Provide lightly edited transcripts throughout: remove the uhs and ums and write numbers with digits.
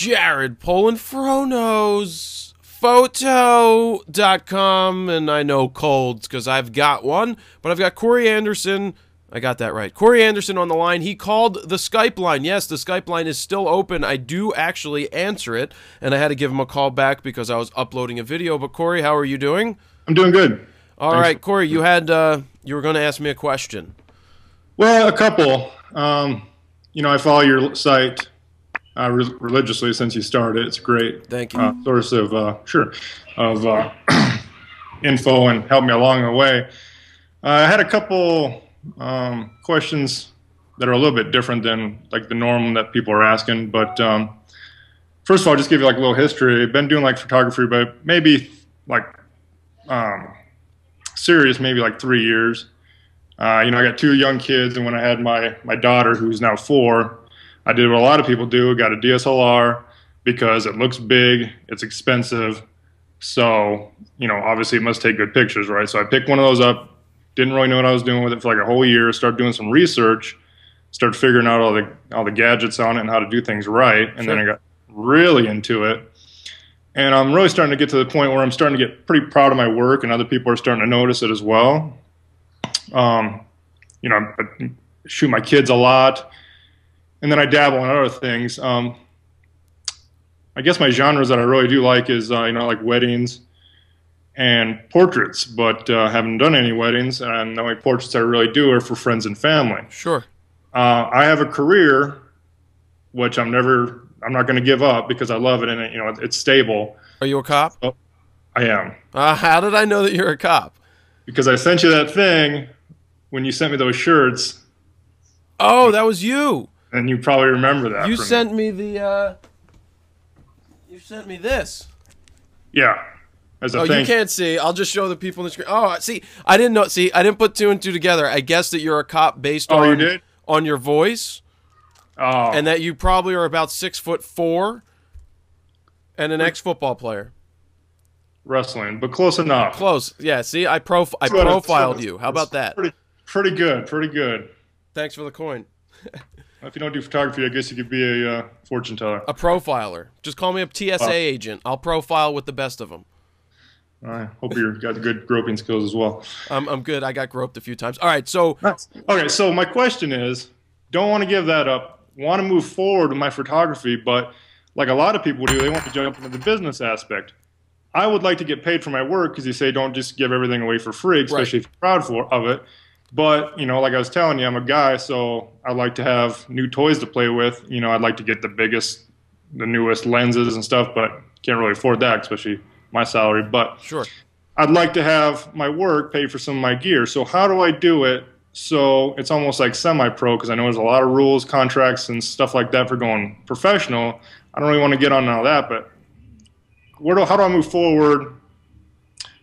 Jared Polanfrono's photo.com, and I know colds because I've got one, but I've got Corey Anderson. I got that right. Corey Anderson on the line. He called the Skype line. Yes, the Skype line is still open. I do actually answer it, and I had to give him a call back because I was uploading a video. But Corey, how are you doing? I'm doing good. All right, Corey, you had you were going to ask me a question. Well, a couple. You know, I follow your site religiously since you started. It's great. Thank you. Source of info and helped me along the way. I had a couple questions that are a little bit different than like the norm that people are asking. But first of all, just give you like a little history. I've been doing like photography, but maybe like serious, maybe like 3 years. You know, I got 2 young kids, and when I had my daughter, who's now 4, I did what a lot of people do, got a DSLR because it looks big, it's expensive, so, you know, obviously it must take good pictures, right? So I picked one of those up, didn't really know what I was doing with it for like a whole year, started doing some research, started figuring out all the gadgets on it and how to do things right, and then I got really into it. And I'm really starting to get to the point where I'm starting to get pretty proud of my work, and other people are starting to notice it as well. You know, I shoot my kids a lot, and then I dabble in other things. I guess my genres that I really do like is, you know, like weddings and portraits, but haven't done any weddings, and the only portraits I really do are for friends and family. Sure. I have a career, which I'm not going to give up because I love it, and you know, it's stable. Are you a cop? Oh, I am. How did I know that you're a cop? Because I sent you that thing when you sent me those shirts. Oh, that was you. And you probably remember that. You sent me the, you sent me this. Yeah. As a oh, thing. You can't see. I'll just show the people on the screen. Oh, see, I didn't know. See, I didn't put 2 and 2 together. I guess that you're a cop based on, you did? On your voice. Oh. And that you probably are about 6'4" and an ex-football player. Wrestling, but close enough. Close. Yeah, see, I profiled you. How about that? Pretty good, pretty good. Thanks for the coin. If you don't do photography, I guess you could be a fortune teller. A profiler. Just call me a TSA agent. I'll profile with the best of them. I hope you got good groping skills as well. I'm good. I got groped a few times. All right, so... Nice. Okay, so my question is, don't want to give that up. Want to move forward with my photography, but like a lot of people do, they want to jump into the business aspect. I would like to get paid for my work because you say don't just give everything away for free, especially if you're proud of it. But, you know, like I was telling you, I'm a guy, so I like to have new toys to play with. You know, I'd like to get the biggest, the newest lenses and stuff, but can't really afford that, especially my salary. But sure, I'd like to have my work pay for some of my gear. So how do I do it so it's almost like semi-pro? Because I know there's a lot of rules, contracts, and stuff like that for going professional. I don't really want to get on all that, but how do I move forward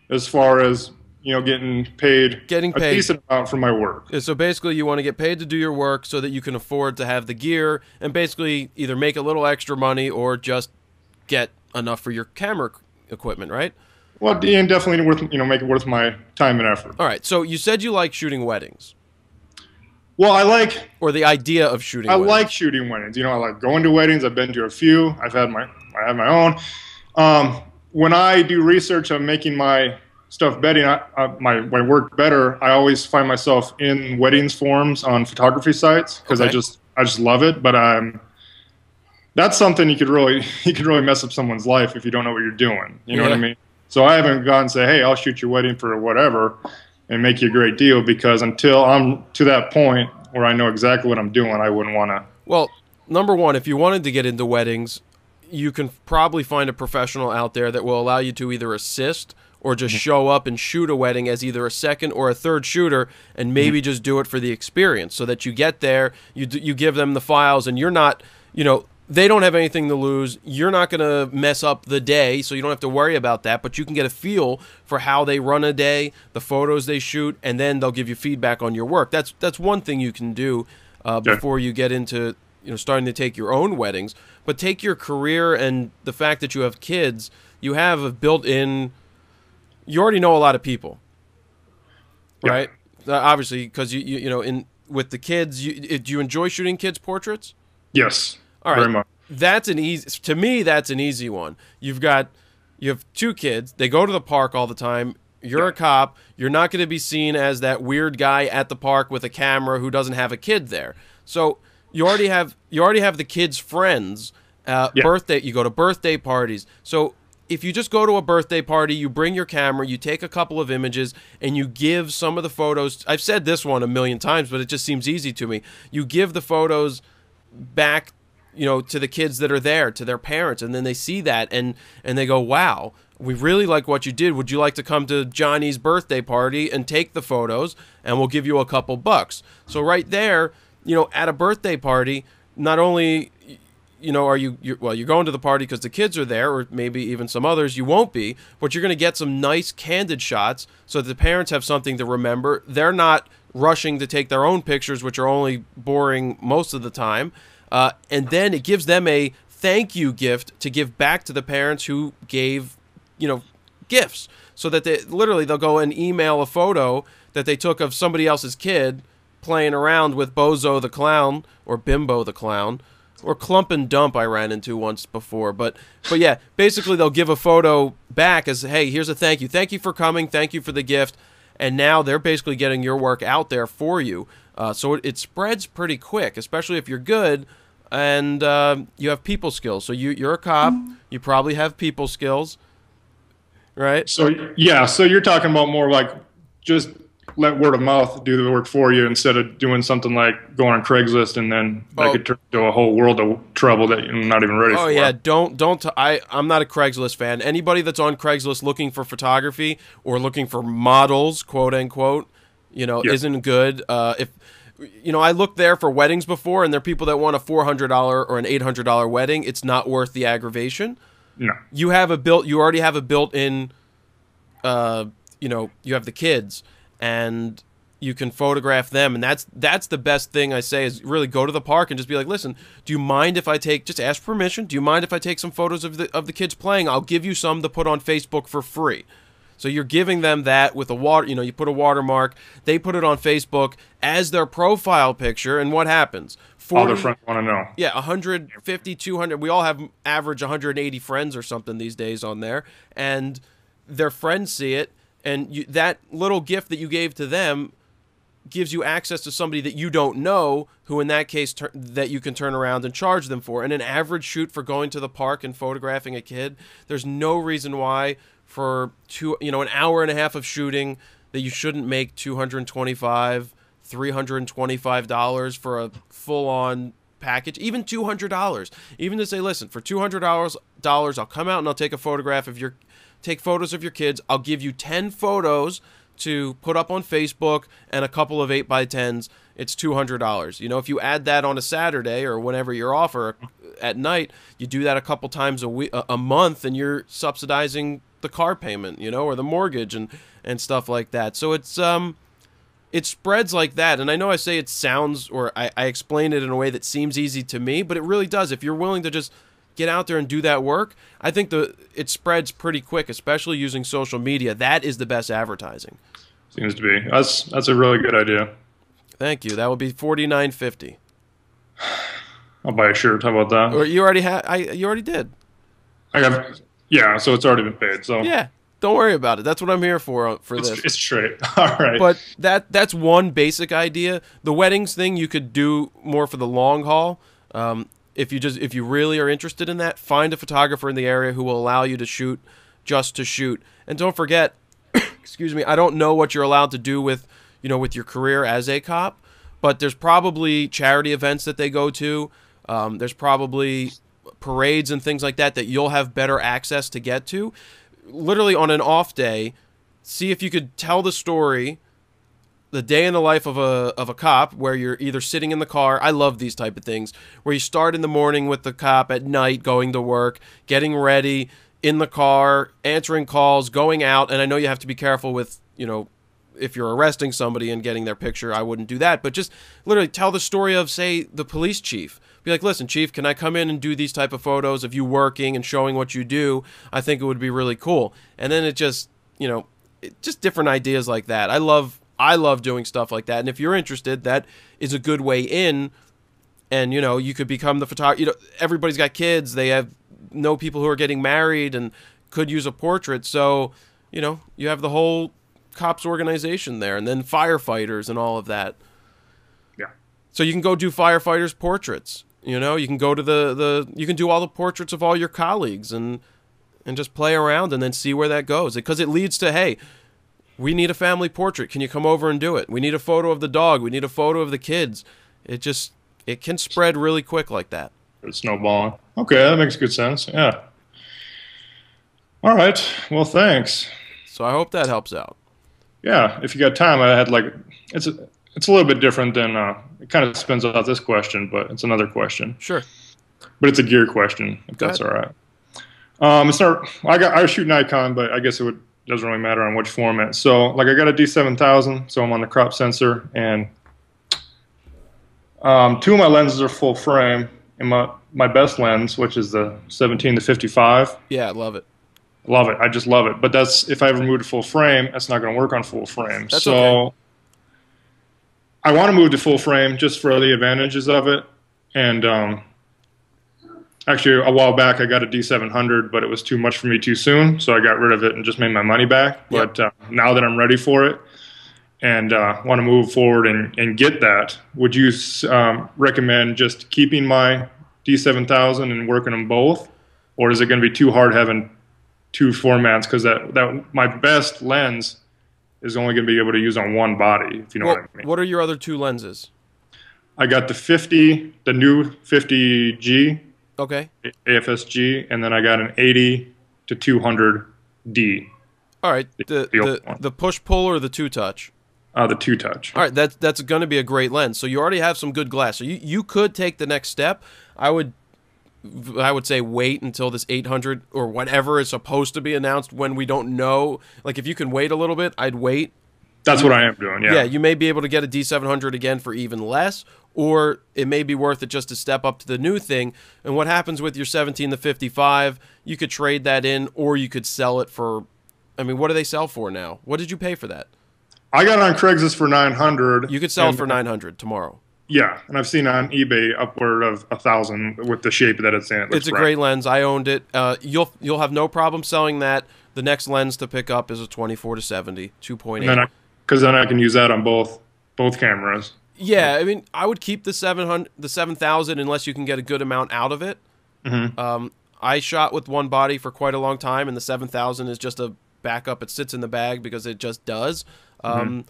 as far as, you know, getting paid a decent amount for my work? So basically you want to get paid to do your work so that you can afford to have the gear and basically either make a little extra money or just get enough for your camera equipment, right? Well, and definitely worth, you know, make it worth my time and effort. All right, so you said you like shooting weddings. Well, I like... Or the idea of shooting weddings. I like shooting weddings. You know, I like going to weddings. I've been to a few. I have my own. When I do research on making my stuff better, my work better, I always find myself in weddings forums on photography sites because I just love it. But that's something you could really mess up someone's life if you don't know what you're doing. You know what I mean? So I haven't gone and say, hey, I'll shoot your wedding for whatever and make you a great deal, because until I'm to that point where I know exactly what I'm doing, I wouldn't want to. Well, number one, if you wanted to get into weddings, you can probably find a professional out there that will allow you to either assist or just show up and shoot a wedding as either a second or a third shooter, and maybe just do it for the experience, so that you get there, you give them the files, and you're not, you know, they don't have anything to lose. You're not going to mess up the day, so you don't have to worry about that, but you can get a feel for how they run a day, the photos they shoot, and then they'll give you feedback on your work. That's one thing you can do before you get into, you know, starting to take your own weddings. But take your career and the fact that you have kids, you have a built-in, you already know a lot of people, right? Obviously, because you know, with the kids, do you enjoy shooting kids' portraits? Yes. All right. Very much. that's an easy, to me, that's an easy one. You have two kids. They go to the park all the time. You're a cop. You're not going to be seen as that weird guy at the park with a camera who doesn't have a kid there. So you already have the kids' friends. Birthday. You go to birthday parties. So if you just go to a birthday party, you bring your camera, you take a couple of images, and you give some of the photos. I've said this one a million times, but it just seems easy to me. You give the photos back, to the kids that are there, to their parents, and then they see that and they go, wow, we really like what you did. Would you like to come to Johnny's birthday party and take the photos, and we'll give you a couple bucks. So right there, at a birthday party, not only are you're going to the party because the kids are there, or maybe even some others you won't be, but you're going to get some nice candid shots so that the parents have something to remember. They're not rushing to take their own pictures, which are only boring most of the time. And then it gives them a thank you gift to give back to the parents who gave, gifts. So that they'll go and email a photo that they took of somebody else's kid playing around with Bozo the Clown, or Bimbo the Clown, or Clump and Dump I ran into once before. But yeah, basically they'll give a photo back as, hey, here's a thank you. Thank you for coming. Thank you for the gift. And now they're basically getting your work out there for you. So it spreads pretty quick, especially if you're good and you have people skills. So you're a cop. You probably have people skills, right? So you're talking about more like just let word of mouth do the work for you instead of doing something like going on Craigslist and then that could turn into a whole world of trouble that you're not even ready for. Oh yeah, I'm not a Craigslist fan. Anybody that's on Craigslist looking for photography or looking for models, quote unquote, isn't good. If I looked there for weddings before, and there are people that want a $400 or an $800 wedding. It's not worth the aggravation. No, you already have a built-in. You have the kids, and you can photograph them, and that's the best thing I say is really go to the park and just be like, listen, do you mind if I just ask permission? Do you mind if I take some photos of the kids playing? I'll give you some to put on Facebook for free. So you're giving them that with a you put a watermark. They put it on Facebook as their profile picture, and what happens? All their friends want to know. Yeah, 150, 200. We all have average 180 friends or something these days on there, and their friends see it, and that little gift that you gave to them gives you access to somebody that you don't know, who in that case that you can turn around and charge them for. And an average shoot for going to the park and photographing a kid, there's no reason why for an hour and a half of shooting that you shouldn't make $225, $325 for a full-on package, even $200. Even to say, listen, for $200, I'll come out and I'll take a photograph of take photos of your kids. I'll give you 10 photos to put up on Facebook and a couple of 8x10s. It's $200. If you add that on a Saturday or whenever you're off or at night, you do that a couple times a month, and you're subsidizing the car payment, or the mortgage and stuff like that. So it spreads like that. And I know I say it sounds, or I explain it in a way that seems easy to me, but it really does. If you're willing to just get out there and do that work, I think it spreads pretty quick, especially using social media. That is the best advertising. Seems to be. That's a really good idea. Thank you. That would be $49.50. I'll buy a shirt. How about that? Or you already you already did. Yeah, so it's already been paid. So yeah, don't worry about it. That's what I'm here for this. It's straight. All right. But that's one basic idea. The weddings thing you could do more for the long haul. If you really are interested in that, find a photographer in the area who will allow you to shoot just to shoot. And don't forget, excuse me, I don't know what you're allowed to do with your career as a cop, but there's probably charity events that they go to. There's probably parades and things like that you'll have better access to get to. Literally on an off day, see if you could tell the story, the day in the life of a cop, where you're either sitting in the car. I love these type of things, where you start in the morning with the cop, at night going to work, getting ready, in the car, answering calls, going out. And I know you have to be careful with, if you're arresting somebody and getting their picture, I wouldn't do that. But just literally tell the story of, say, the police chief. Be like, listen, chief, can I come in and do these type of photos of you working and showing what you do? I think it would be really cool. And then it just, just different ideas like that. I love doing stuff like that. And if you're interested, that is a good way in. and you know, you could become the photographer. You know, everybody's got kids. They know people who are getting married and could use a portrait. So, you know, you have the whole cops organization there, and then firefighters and all of that. Yeah. So you can go do firefighters' portraits. You know, you can go to you can do all the portraits of all your colleagues and just play around and then see where that goes. Because it leads to, hey, we need a family portrait. Can you come over and do it? We need a photo of the dog. We need a photo of the kids. It can spread really quick like that. It's snowballing. Okay, that makes good sense. Yeah. All right. Well, thanks. So I hope that helps out. Yeah, if you got time, I had like it's a little bit different than it kind of spins out this question, but it's another question. Sure. But it's a gear question, if that's all right. It's not. I shoot Nikon, but I guess doesn't really matter on which format. So like I got a D7000, so I'm on the crop sensor, and two of my lenses are full frame, and my best lens, which is the 17-55. Yeah, I love it. Love it. I just love it. But that's if I ever move to full frame, that's not going to work on full frame. That's so okay. I want to move to full frame just for the advantages of it. And actually, a while back, I got a D700, but it was too much for me too soon, so I got rid of it and just made my money back. Yep. But now that I'm ready for it and want to move forward and get that, would you recommend just keeping my D7000 and working them both? Or is it going to be too hard having two formats, because that my best lens is only going to be able to use on one body, if you know what I mean. What are your other two lenses? I got the new 50G, okay, AFS-G, and then I got an 80-200D. All right, the push-pull or the two-touch? The two-touch. All right, that's going to be a great lens. So you already have some good glass. So you could take the next step. I would say wait until this 800 or whatever is supposed to be announced when we don't know. Like, if you can wait a little bit, I'd wait. That's what I am doing, yeah. Yeah, you may be able to get a D700 again for even less, or it may be worth it just to step up to the new thing. And what happens with your 17-55, you could trade that in, or you could sell it for, I mean, what do they sell for now? What did you pay for that? I got on Craigslist for $900. You could sell it for $900 tomorrow. Yeah, and I've seen on eBay upward of $1,000 with the shape that it's in. It's a great lens. I owned it. You'll have no problem selling that. The next lens to pick up is a 24-70 2.8. Because then I can use that on both cameras. Yeah, I mean, I would keep the 7000 unless you can get a good amount out of it. Mm-hmm. I shot with one body for quite a long time, and the 7000 is just a backup. It sits in the bag because it just does. But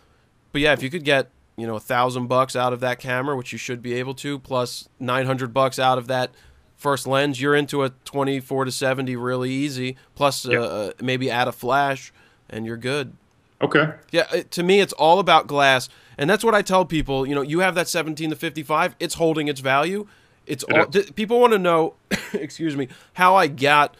yeah, if you could get $1,000 out of that camera, which you should be able to, plus $900 out of that first lens, you're into a 24-70 really easy. Plus, maybe add a flash, and you're good. Okay. Yeah, to me, it's all about glass, and that's what I tell people. You have that 17-55. It's holding its value. People want to know, excuse me, how I got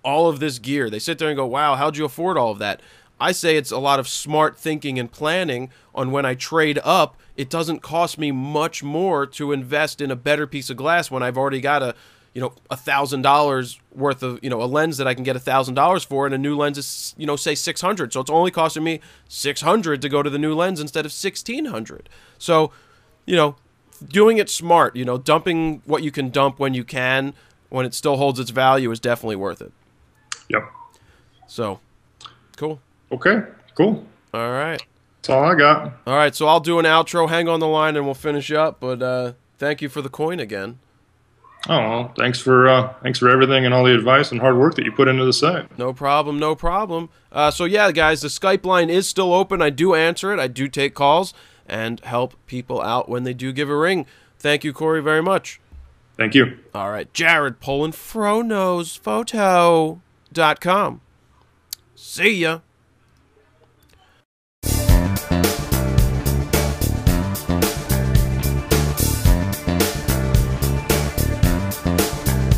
all of this gear. They sit there and go, "Wow, how'd you afford all of that?" I say it's a lot of smart thinking and planning on when I trade up. It doesn't cost me much more to invest in a better piece of glass when I've already got a $1,000 worth of, a lens that I can get $1,000 for, and a new lens is, say $600. So it's only costing me $600 to go to the new lens instead of $1,600. So, doing it smart, dumping what you can dump when you can, when it still holds its value, is definitely worth it. Yep. So, cool. Okay, cool. All right. That's all I got. All right, so I'll do an outro. Hang on the line and we'll finish up. But thank you for the coin again. Oh, well, thanks for everything and all the advice and hard work that you put into the site. No problem, no problem. So yeah, guys, the Skype line is still open. I do answer it. I do take calls and help people out when they do give a ring. Thank you, Corey, very much. Thank you. All right, Jared Poland, FroKnowsPhoto.com. See ya.